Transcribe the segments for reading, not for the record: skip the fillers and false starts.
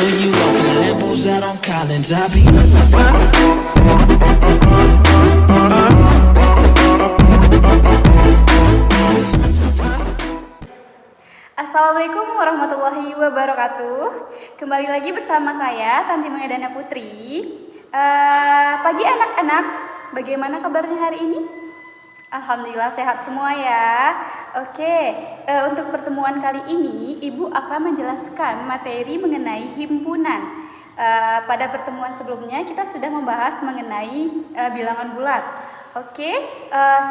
show you off in Lambos out on Collins. I be Assalamualaikum warahmatullahi wabarakatuh. Kembali lagi bersama saya Tanti Mengadana Putri. Pagi anak-anak, bagaimana kabarnya hari ini? Alhamdulillah sehat semua ya. Oke, untuk pertemuan kali ini Ibu akan menjelaskan materi mengenai himpunan. Pada pertemuan sebelumnya kita sudah membahas mengenai bilangan bulat. Oke,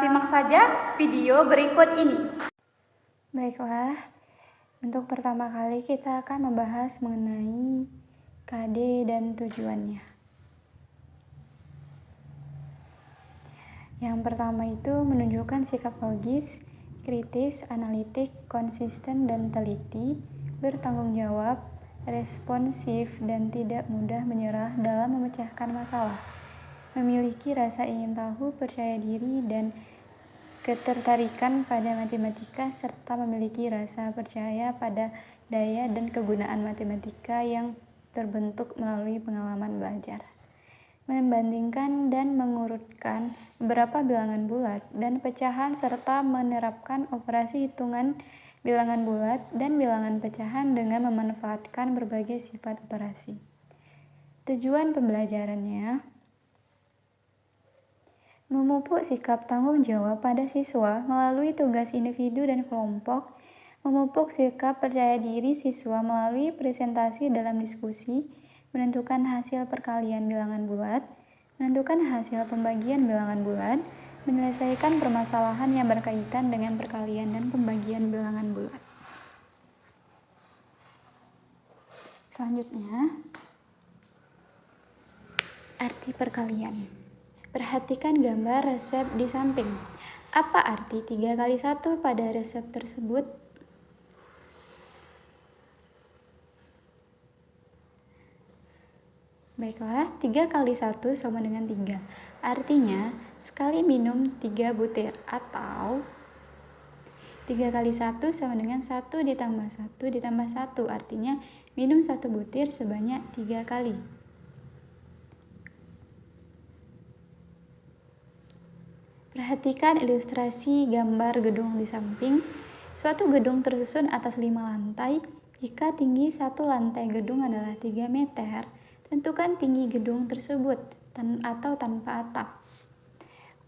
simak saja video berikut ini. Baiklah, untuk pertama kali kita akan membahas mengenai KD dan tujuannya. Yang pertama itu menunjukkan sikap logis, kritis, analitik, konsisten dan teliti, bertanggung jawab, responsif dan tidak mudah menyerah dalam memecahkan masalah, memiliki rasa ingin tahu, percaya diri dan ketertarikan pada matematika, serta memiliki rasa percaya pada daya dan kegunaan matematika yang terbentuk melalui pengalaman belajar. Membandingkan dan mengurutkan beberapa bilangan bulat dan pecahan serta menerapkan operasi hitungan bilangan bulat dan bilangan pecahan dengan memanfaatkan berbagai sifat operasi. Tujuan pembelajarannya memupuk sikap tanggung jawab pada siswa melalui tugas individu dan kelompok, memupuk sikap percaya diri siswa melalui presentasi dalam diskusi, menentukan hasil perkalian bilangan bulat, menentukan hasil pembagian bilangan bulat, menyelesaikan permasalahan yang berkaitan dengan perkalian dan pembagian bilangan bulat. Selanjutnya, arti perkalian. Perhatikan gambar resep di samping. Apa arti 3 kali 1 pada resep tersebut? Baiklah, 3 kali 1 sama dengan 3. Artinya, sekali minum 3 butir atau 3 kali 1 sama dengan 1 ditambah 1 ditambah 1. Artinya, minum 1 butir sebanyak 3 kali. Perhatikan ilustrasi gambar gedung di samping. Suatu gedung tersusun atas 5 lantai. Jika tinggi satu lantai gedung adalah 3 meter, tentukan tinggi gedung tersebut atau tanpa atap.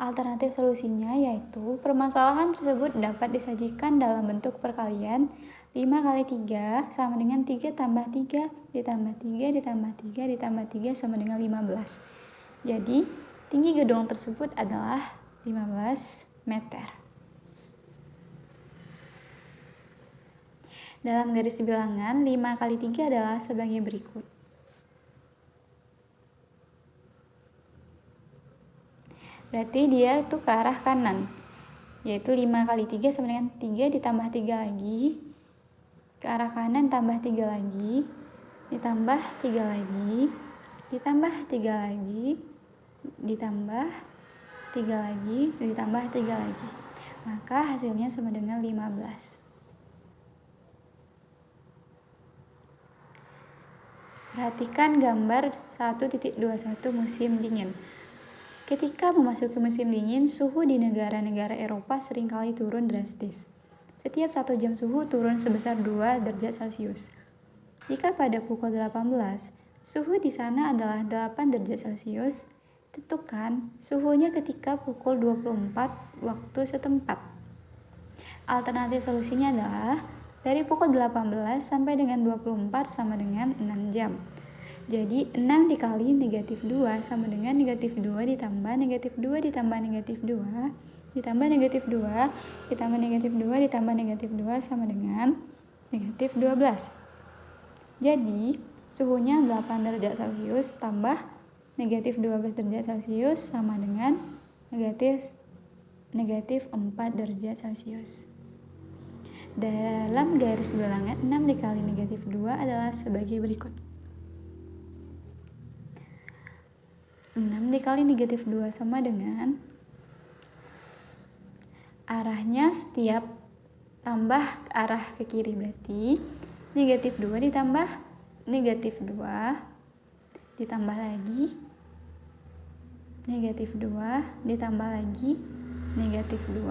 Alternatif solusinya yaitu permasalahan tersebut dapat disajikan dalam bentuk perkalian 5 kali 3 sama dengan 3 tambah 3 ditambah 3 ditambah 3 ditambah 3 sama dengan 15. Jadi, tinggi gedung tersebut adalah 15 meter. Dalam garis bilangan, 5 kali 3 adalah sebagai berikut. Berarti dia tuh ke arah kanan, yaitu 5 kali 3 sama dengan 3 ditambah 3 lagi, ke arah kanan tambah 3 lagi, ditambah 3 lagi, ditambah 3 lagi, ditambah 3 lagi, ditambah 3 lagi. Maka hasilnya sama dengan 15. Perhatikan gambar 1.21 musim dingin. Ketika memasuki musim dingin, suhu di negara-negara Eropa seringkali turun drastis. Setiap 1 jam suhu turun sebesar 2 derajat Celcius. Jika pada pukul 18, suhu di sana adalah 8 derajat Celcius, tentukan suhunya ketika pukul 24 waktu setempat. Alternatif solusinya adalah dari pukul 18 sampai dengan 24 sama dengan 6 jam. Jadi 6 dikali negatif 2 sama dengan negatif 2 ditambah negatif 2 ditambah negatif 2 ditambah negatif 2 ditambah negatif 2 ditambah negatif 2 sama dengan negatif 12. Jadi suhunya 8 derajat Celcius tambah negatif 12 derajat Celcius sama dengan negatif 4 derajat Celcius. Dalam garis bilangan 6 dikali negatif 2 adalah sebagai berikut. 6 dikali negatif 2 sama dengan arahnya setiap tambah arah ke kiri, berarti negatif 2 ditambah negatif 2, ditambah lagi negatif 2, ditambah lagi negatif 2,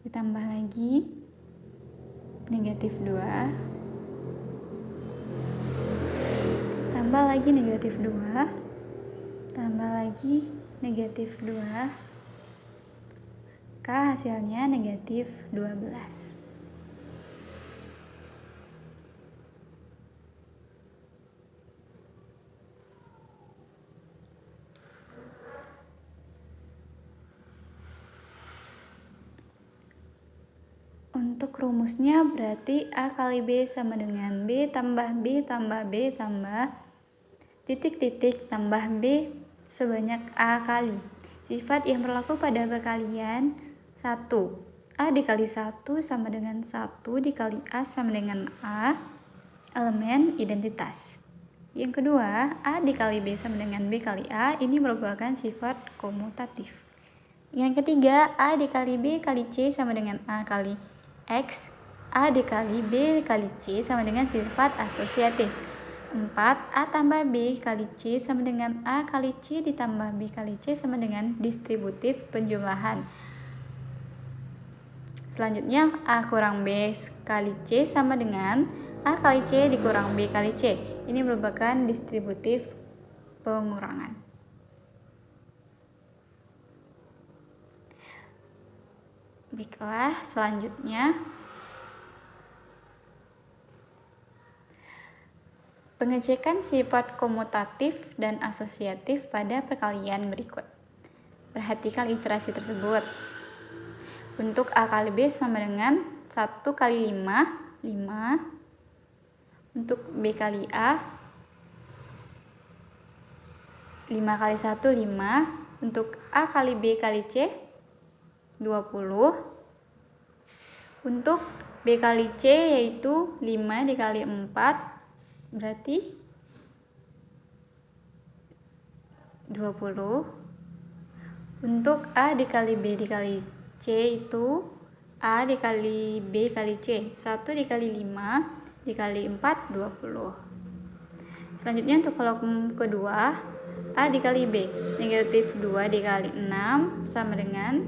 ditambah lagi negatif 2, tambah lagi negatif 2, tambah lagi negatif 2, maka hasilnya negatif 12. Untuk rumusnya berarti A kali B sama dengan B tambah B tambah B tambah titik-titik tambah B sebanyak A kali. Sifat yang berlaku pada perkalian 1. A dikali 1 sama dengan 1 dikali A sama dengan A, elemen identitas. Yang kedua, A dikali B sama dengan B kali A, ini merupakan sifat komutatif. Yang ketiga, A dikali B kali C sama dengan A kali X, A dikali B kali C sama dengan sifat asosiatif. 4. A tambah B kali C sama dengan A kali C ditambah B kali C sama dengan distributif penjumlahan. Selanjutnya, A kurang B kali C sama dengan A kali C dikurang B kali C. Ini merupakan distributif pengurangan. Baiklah, selanjutnya pengecekan sifat komutatif dan asosiatif pada perkalian berikut. Perhatikan ilustrasi tersebut. Untuk A kali B sama dengan 1 kali 5, 5. Untuk B kali A, 5 kali 1, 5. Untuk A kali B kali C, 20. Untuk B kali C yaitu 5 dikali 4 berarti 20. Untuk A dikali B dikali C itu A dikali B kali C, 1 dikali 5 dikali 4, 20. Selanjutnya untuk kolom kedua, A dikali B, negatif 2 dikali 6 sama dengan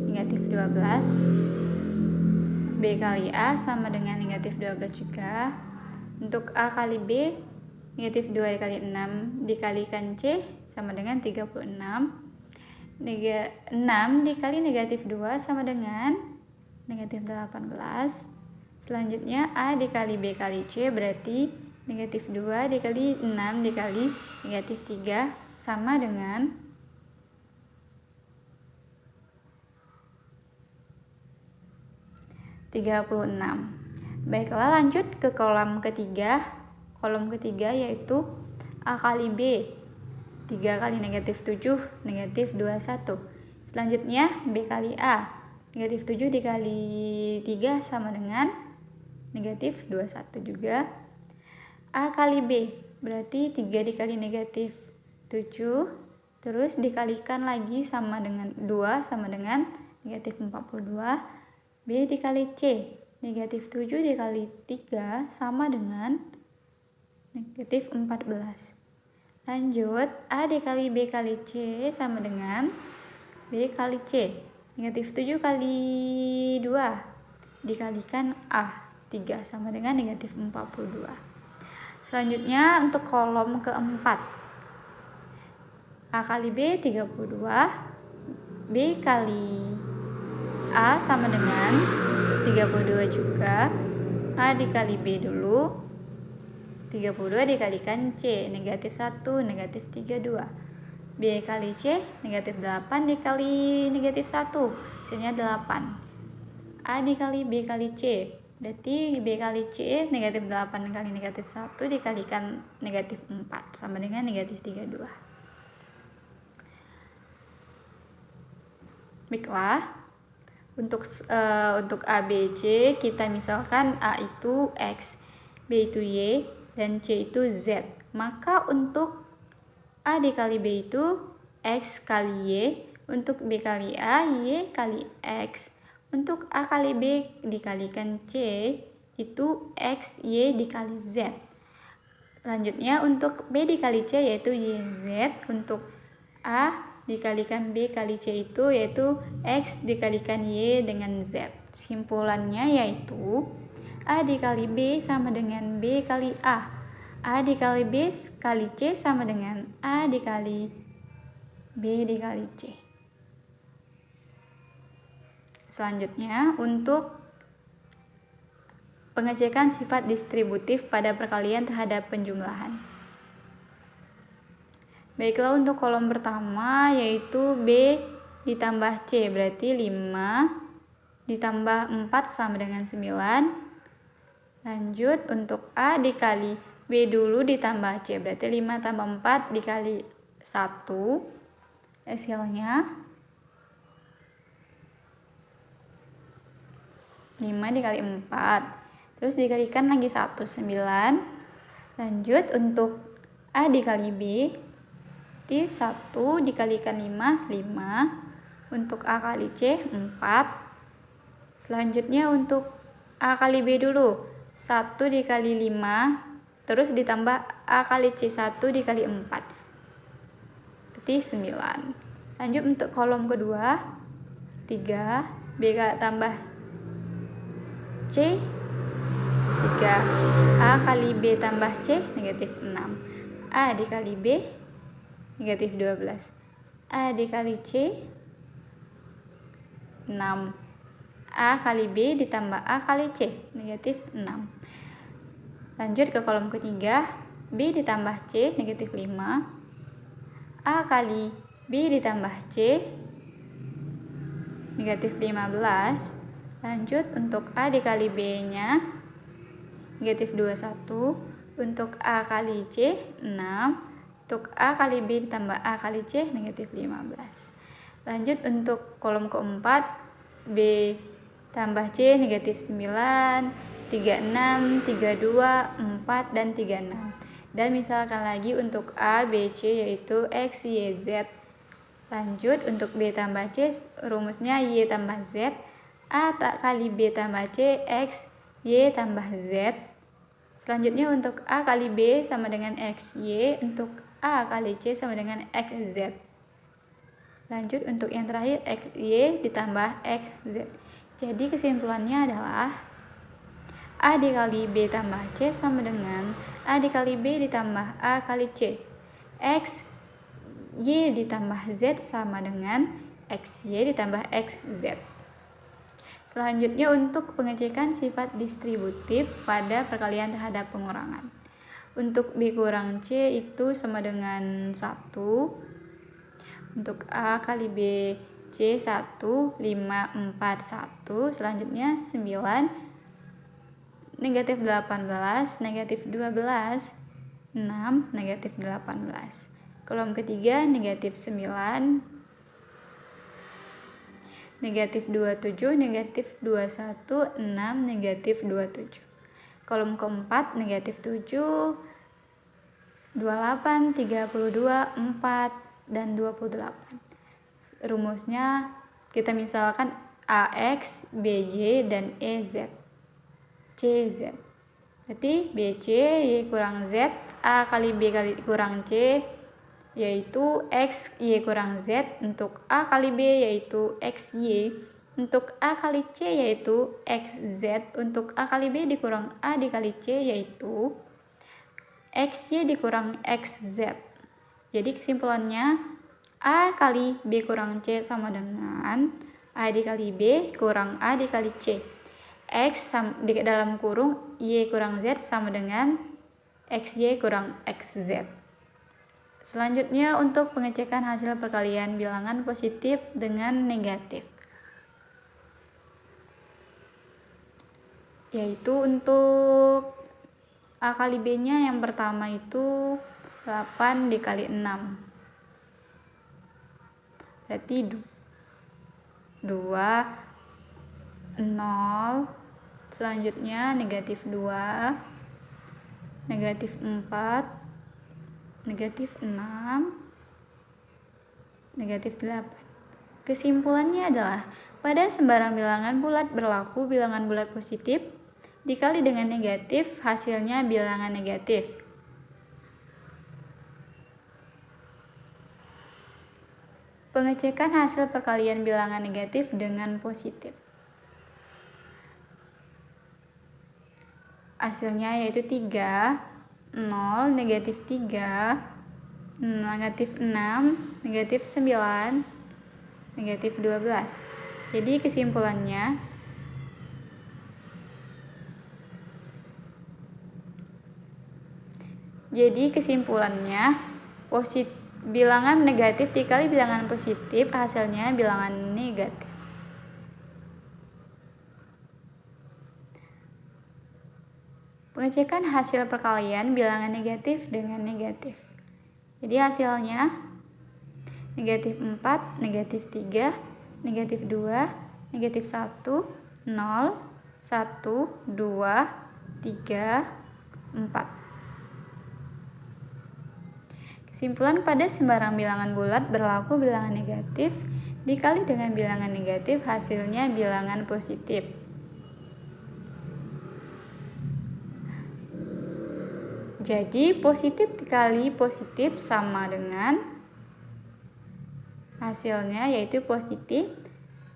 negatif 12. B kali A sama dengan negatif 12 juga. Untuk A kali B, negatif 2 dikali 6 dikalikan C sama dengan 36. 6 dikali negatif 2 sama dengan negatif 18. Selanjutnya A dikali B kali C berarti negatif 2 dikali 6 dikali negatif 3 sama dengan 36. Baiklah, lanjut ke kolom ketiga. Kolom ketiga yaitu A kali B, 3 kali negatif 7, negatif 21. Selanjutnya B kali A, negatif 7 dikali 3 sama dengan negatif 21 juga. A kali B, berarti 3 dikali negatif 7, terus dikalikan lagi sama dengan 2 sama dengan negatif 42. B dikali C, negatif 7 dikali 3 sama dengan negatif 14. Lanjut, A dikali B kali C sama dengan B kali C, negatif 7 kali 2 dikalikan A, 3 sama dengan negatif 42. Selanjutnya untuk kolom keempat, A kali B 32, B kali A sama dengan 32 juga. A dikali B dulu, 32 dikalikan C, negatif 1, negatif 32. B kali C, negatif 8 dikali negatif 1, hasilnya 8. A dikali B kali C, berarti B kali C, negatif 8 kali negatif 1 dikalikan negatif 4, sama dengan negatif 32. Baiklah, untuk A, B, C kita misalkan A itu X, B itu Y, dan C itu Z. Maka untuk A dikali B itu X kali Y, untuk B kali A, Y kali X, Untuk A kali B dikalikan C itu X, Y dikali Z. Selanjutnya untuk B dikali C yaitu YZ. Untuk A dikalikan B kali C itu yaitu X dikalikan Y dengan Z. Simpulannya yaitu A dikali B sama dengan B kali A. A dikali B kali C sama dengan A dikali B dikali C. Selanjutnya untuk pengecekan sifat distributif pada perkalian terhadap penjumlahan. Baiklah, untuk kolom pertama yaitu B ditambah C berarti 5 ditambah 4 sama dengan 9. Lanjut untuk A dikali B dulu ditambah C berarti 5 tambah 4 dikali 1. Hasilnya 5 dikali 4. Terus dikalikan lagi 1, 9. Lanjut untuk A dikali B, berarti 1 dikalikan 5, 5. Untuk A kali C, 4. Selanjutnya untuk A kali B dulu, 1 dikali 5, terus ditambah A kali C, 1 dikali 4. Berarti 9. Lanjut untuk kolom kedua, 3, B tambah C 3. A kali B tambah C negatif 6. A dikali B negatif 12. A dikali C 6. A kali B ditambah A kali C negatif 6. Lanjut ke kolom ketiga, B ditambah C negatif 5. A kali B ditambah C negatif 15. Lanjut untuk A dikali B nya negatif 21. Untuk A kali C 6. Untuk A kali B ditambah A kali C negatif 15. Lanjut untuk kolom keempat, B tambah C negatif 9, 36, 32, 4, dan 36. Dan misalkan lagi untuk A, B, C yaitu X, Y, Z. Lanjut untuk B tambah C, rumusnya Y tambah Z. A kali B tambah C, X, Y tambah Z. Selanjutnya untuk A kali B sama dengan X, Y. Untuk A kali C sama dengan X, Z. Lanjut untuk yang terakhir, X, Y ditambah X, Z. Jadi kesimpulannya adalah A dikali B tambah C sama dengan A dikali B ditambah A kali C. X, Y ditambah Z sama dengan X, Y ditambah X, Z. Selanjutnya untuk pengecekan sifat distributif pada perkalian terhadap pengurangan. Untuk B kurang C itu sama dengan 1. Untuk A kali B C 1, 5, 4, 1. Selanjutnya 9, negatif 18, negatif 12, 6, negatif 18. Kolom ketiga negatif 9, negatif 27, negatif 21, 6, negatif 27. Kolom keempat negatif 7, 28, 32, 4, dan 28. Rumusnya kita misalkan AX, BY, dan EZ. CZ. Berarti BC Y kurang Z, A kali B kali kurang C yaitu X, Y kurang Z. Untuk A kali B yaitu XY. Untuk A kali C yaitu XZ. Untuk A kali B dikurang A dikali C yaitu XY dikurang XZ. Jadi kesimpulannya A kali B kurang C sama dengan A dikali B kurang A dikali C. X di dalam kurung Y kurang Z sama dengan XY kurang XZ. Selanjutnya untuk pengecekan hasil perkalian bilangan positif dengan negatif. Yaitu untuk A kali B nya yang pertama itu 8 dikali 6. Berarti 2, 0. Selanjutnya negatif 2, negatif 4, negatif 6, negatif 8. Kesimpulannya adalah, pada sembarang bilangan bulat berlaku bilangan bulat positif dikali dengan negatif, hasilnya bilangan negatif. Pengecekan hasil perkalian bilangan negatif dengan positif. Hasilnya yaitu 3, 0, negatif 3, negatif 6, negatif 9, negatif 12. Jadi kesimpulannya, bilangan negatif dikali bilangan positif hasilnya bilangan negatif. Pengecekan hasil perkalian bilangan negatif dengan negatif. Jadi hasilnya negatif 4, negatif 3, negatif 2, negatif 1, 0, 1, 2, 3, 4. Kesimpulan, pada sembarang bilangan bulat berlaku bilangan negatif dikali dengan bilangan negatif hasilnya bilangan positif. Jadi positif dikali positif sama dengan hasilnya yaitu positif.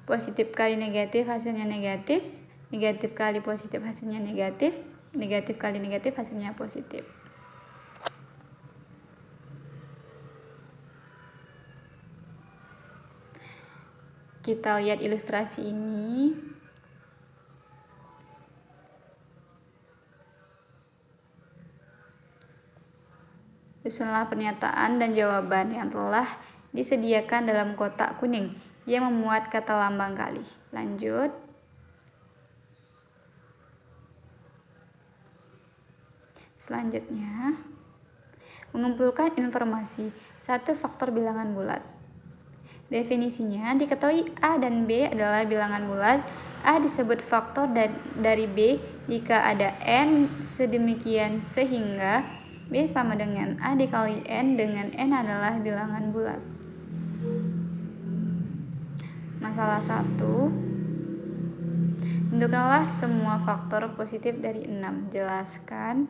Positif kali negatif hasilnya negatif. Negatif kali positif hasilnya negatif. Negatif kali negatif hasilnya positif. Kita lihat ilustrasi ini. Susunlah pernyataan dan jawaban yang telah disediakan dalam kotak kuning yang memuat kata lambang kali. Lanjut. Selanjutnya, mengumpulkan informasi satu faktor bilangan bulat. Definisinya, diketahui A dan B adalah bilangan bulat. A disebut faktor dari B jika ada N sedemikian sehingga B sama dengan A dikali N dengan N adalah bilangan bulat. Masalah 1. Tentukanlah semua faktor positif dari 6. Jelaskan.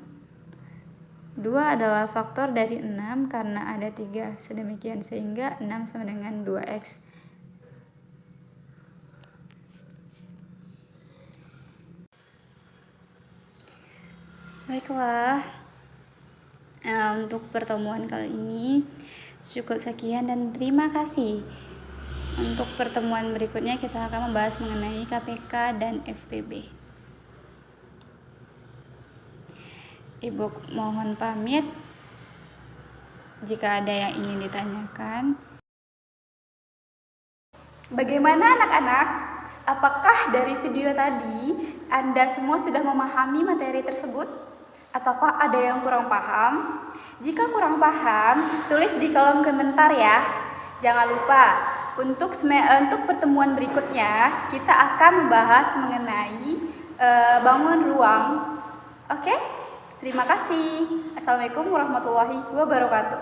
2 adalah faktor dari 6 karena ada 3 sedemikian sehingga 6 sama dengan 2x. Baiklah, untuk pertemuan kali ini cukup sekian dan terima kasih. Untuk pertemuan berikutnya kita akan membahas mengenai KPK dan FPB. Ibu mohon pamit. Jika ada yang ingin ditanyakan. Bagaimana anak-anak? Apakah dari video tadi Anda semua sudah memahami materi tersebut? Ataukah ada yang kurang paham? Jika kurang paham, tulis di kolom komentar ya. Jangan lupa, untuk pertemuan berikutnya kita akan membahas mengenai bangun ruang. Oke? Terima kasih. Assalamualaikum warahmatullahi wabarakatuh.